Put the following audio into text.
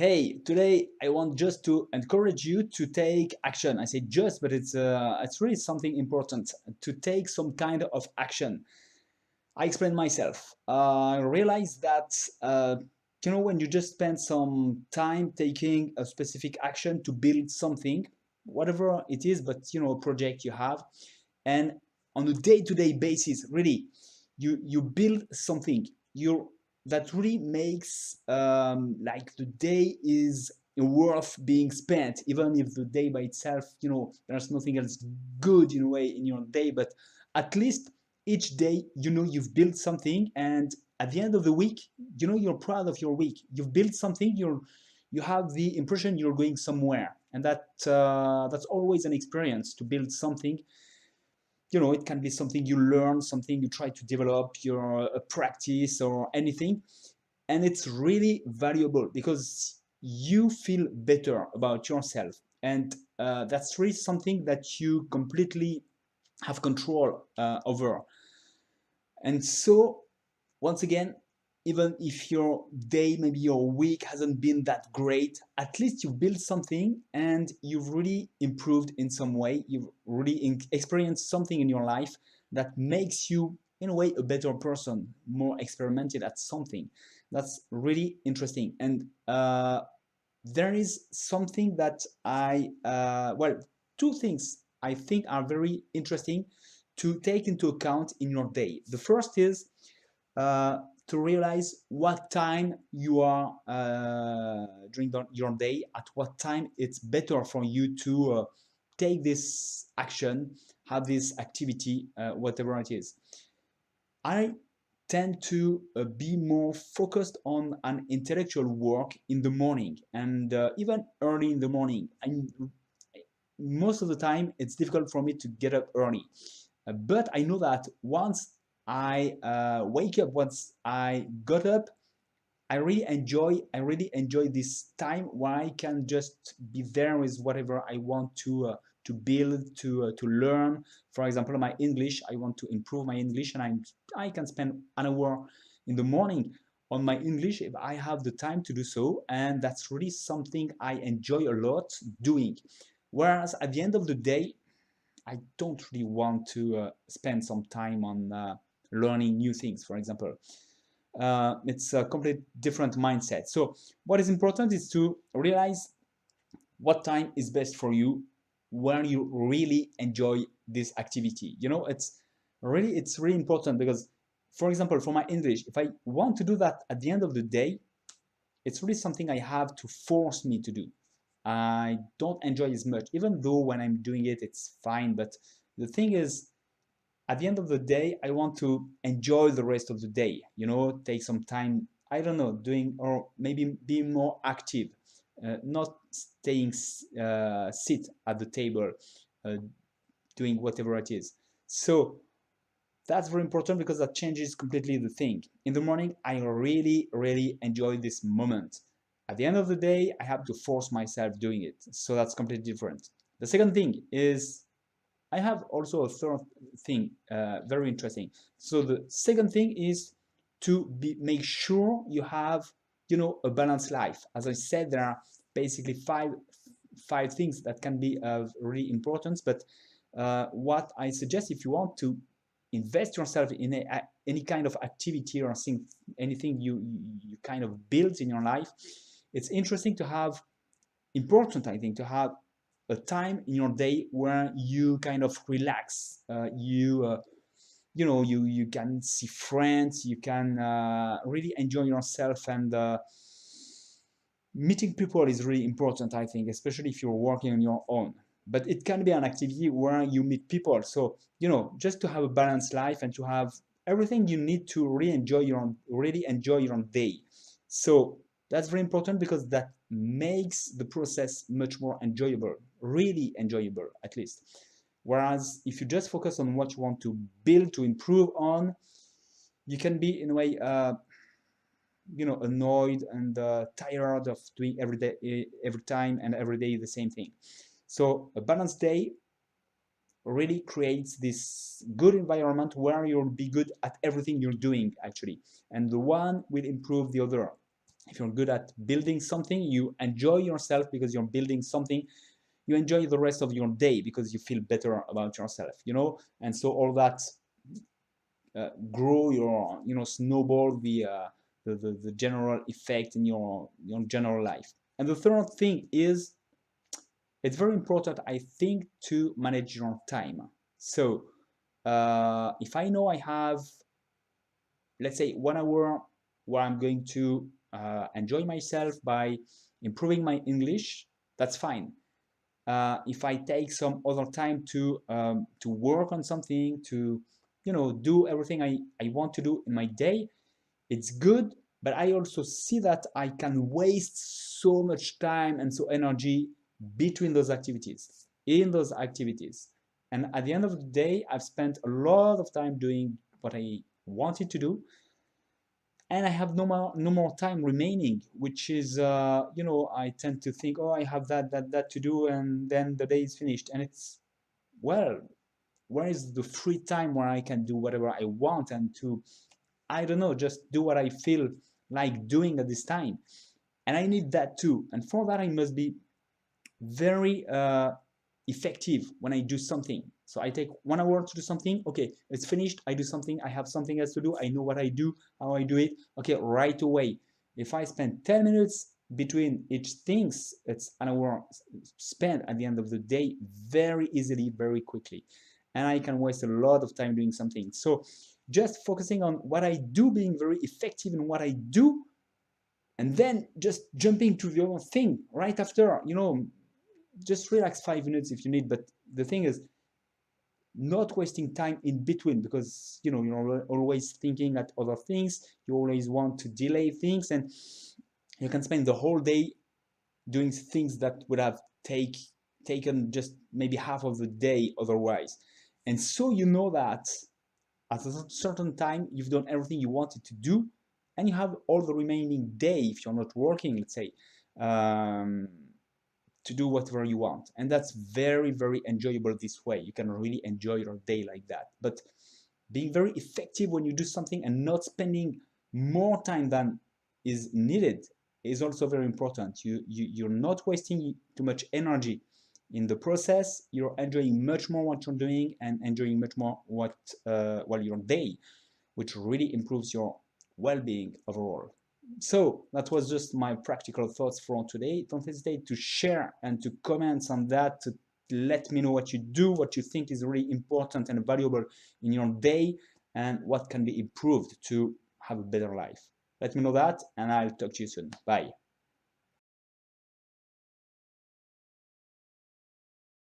Hey, today I want just to encourage you to take action. I say just, but it's really something important to take some kind of action. I explain myself. I realized that when you just spend some time taking a specific action to build something, whatever it is, but a project you have, and on a day-to-day basis, really, you build something. You That really makes like the day is worth being spent, even if the day by itself, there's nothing else good in a way in your day, but at least each day you've built something, and at the end of the week you're proud of your week. You've built something. You have the impression you're going somewhere, and that's always an experience to build something. It can be something you learn, something you try to develop, your practice or anything, and it's really valuable because you feel better about yourself, and that's really something that you completely have control over. And so, once again, even if your day, maybe your week hasn't been that great, at least you built something and you've really improved in some way. You've really experienced something in your life that makes you, in a way, a better person, more experimented at something. That's really interesting. And there is something that two things I think are very interesting to take into account in your day. The first is uh, to realize what time you are during your day, at what time it's better for you to take this action, have this activity, whatever it is. I tend to be more focused on an intellectual work in the morning, and even early in the morning. Most of the time it's difficult for me to get up early, but I know that once I wake up, once I got up, I really enjoy this time where I can just be there with whatever I want to build, to learn. For example, my English, I want to improve my English, and I can spend an hour in the morning on my English if I have the time to do so, and that's really something I enjoy a lot doing. Whereas at the end of the day, I don't really want to spend some time on learning new things, for example. It's a complete different mindset. So what is important is to realize what time is best for you, when you really enjoy this activity. It's really important because, for example, for my English, if I want to do that at the end of the day, it's really something I have to force me to do. I don't enjoy as much, even though when I'm doing it, it's fine. But the thing is, at the end of the day, I want to enjoy the rest of the day, take some time, I don't know, doing, or maybe being more active, not staying sit at the table, uh, doing whatever it is. So that's very important because that changes completely the thing. In the morning, I really, really enjoy this moment. At the end of the day, I have to force myself doing it. So that's completely different. The second thing is I have also a third thing, very interesting. So the second thing is to make sure you have, a balanced life. As I said, there are basically five things that can be of really importance. But what I suggest, if you want to invest yourself in any kind of activity or anything you kind of build in your life, it's interesting to have, important, I think, to have a time in your day where you kind of relax. You can see friends, you can really enjoy yourself, and meeting people is really important, I think, especially if you're working on your own. But it can be an activity where you meet people. So, just to have a balanced life and to have everything you need to really enjoy your own day. So that's very important because that makes the process much more enjoyable, really enjoyable, at least. Whereas if you just focus on what you want to build, to improve on, you can be, in a way, annoyed and tired of doing every day, every time and every day the same thing. So a balanced day really creates this good environment where you'll be good at everything you're doing, actually, and the one will improve the other. if you're good at building something, you enjoy yourself because you're building something. You enjoy the rest of your day because you feel better about yourself, you know. And so all that grow your, you know, snowball the general effect in your general life. And the third thing is, it's very important, I think, to manage your time. So if I know I have, let's say, 1 hour where I'm going to enjoy myself by improving my English, that's fine. If I take some other time to work on something, to, you know, do everything I want to do in my day, it's good. But I also see that I can waste so much time and so energy between those activities, in those activities. And at the end of the day, I've spent a lot of time doing what I wanted to do, and I have no more time remaining, which is, you know, I tend to think, oh, I have that to do, and then the day is finished. And it's, well, where is the free time where I can do whatever I want and to, I don't know, just do what I feel like doing at this time? And I need that too. And for that, I must be very effective when I do something. So I take 1 hour to do something. Okay, it's finished. I do something. I have something else to do. I know what I do, how I do it. Okay, right away. If I spend 10 minutes between each things, it's an hour spent at the end of the day very easily, very quickly. And I can waste a lot of time doing something. So just focusing on what I do, being very effective in what I do, and then just jumping to the other thing right after, you know, just relax 5 minutes if you need. But the thing is, not wasting time in between, because, you know, you're always thinking at other things. You always want to delay things, and you can spend the whole day doing things that would have taken just maybe half of the day otherwise. And so you know that at a certain time you've done everything you wanted to do, and you have all the remaining day, if you're not working, let's say, to do whatever you want. And that's very, very enjoyable this way. You can really enjoy your day like that. But being very effective when you do something and not spending more time than is needed is also very important. You're not wasting too much energy in the process. You're enjoying much more what you're doing and enjoying much more your day, which really improves your well-being overall. So that was just my practical thoughts for today. Don't hesitate to share and to comment on that, to let me know what you do, what you think is really important and valuable in your day, and what can be improved to have a better life. Let me know that, and I'll talk to you soon. Bye.